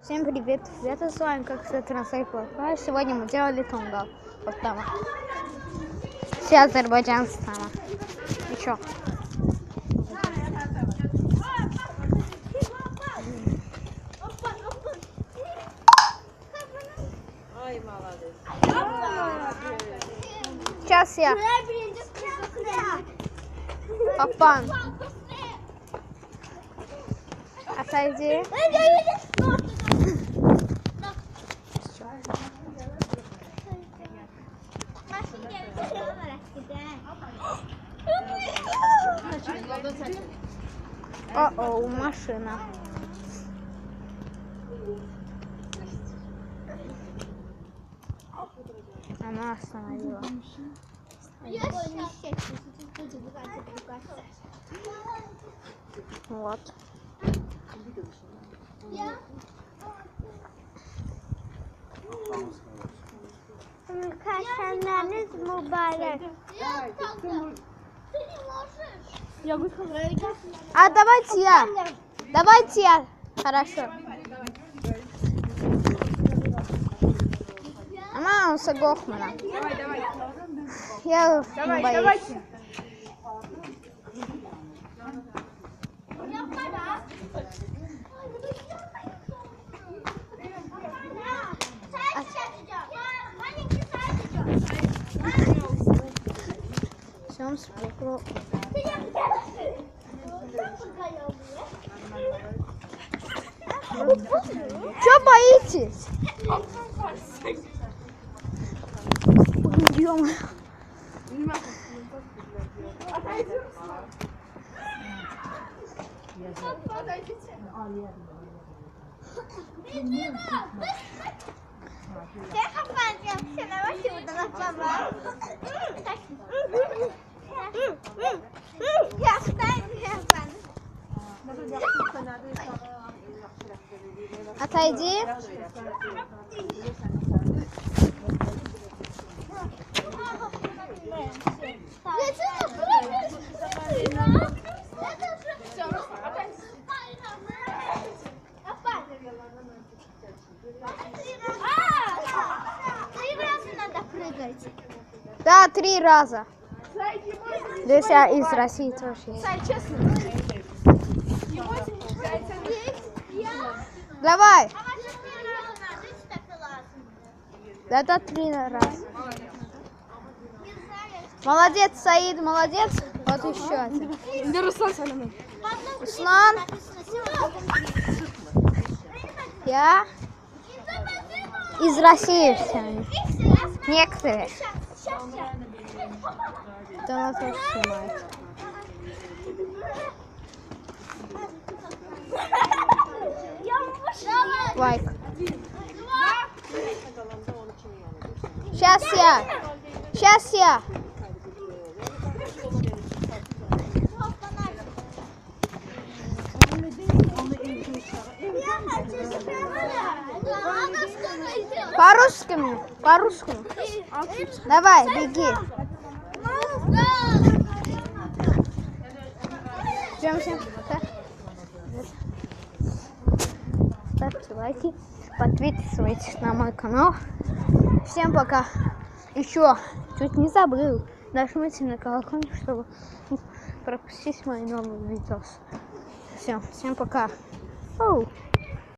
Всем привет, ребята, с вами как всегда Трансайпл. Сегодня мы делали тонгал. Вот там. Все азербайджанцы там. И чё? Ой, молодец. Сейчас я. Папан. Отойди. О-о, машина. Она остановила. Вот. Kaşanlarınız mübarek. А давайте я. Давайте я. Хорошо. Мама Сагохмана. Я не боюсь. Всем спекло. Чё боитесь? Ё-моё. Отойди. Да, 3 раза. Здесь я из России тоже есть. Давай. Это 3 раза. Молодец, Саид, молодец. Вот еще один. Руслан. Я из России все. Некоторые. Это она тоже снимает. Лайк. Сейчас я. Сейчас я. По-русски. По-русски. Давай, беги. Всем пока. Ставьте лайки, подписывайтесь на мой канал. Всем пока. Еще чуть не забыл. Нажмите на колокольчик, чтобы пропустить мои новые видео. Всем пока. Оу.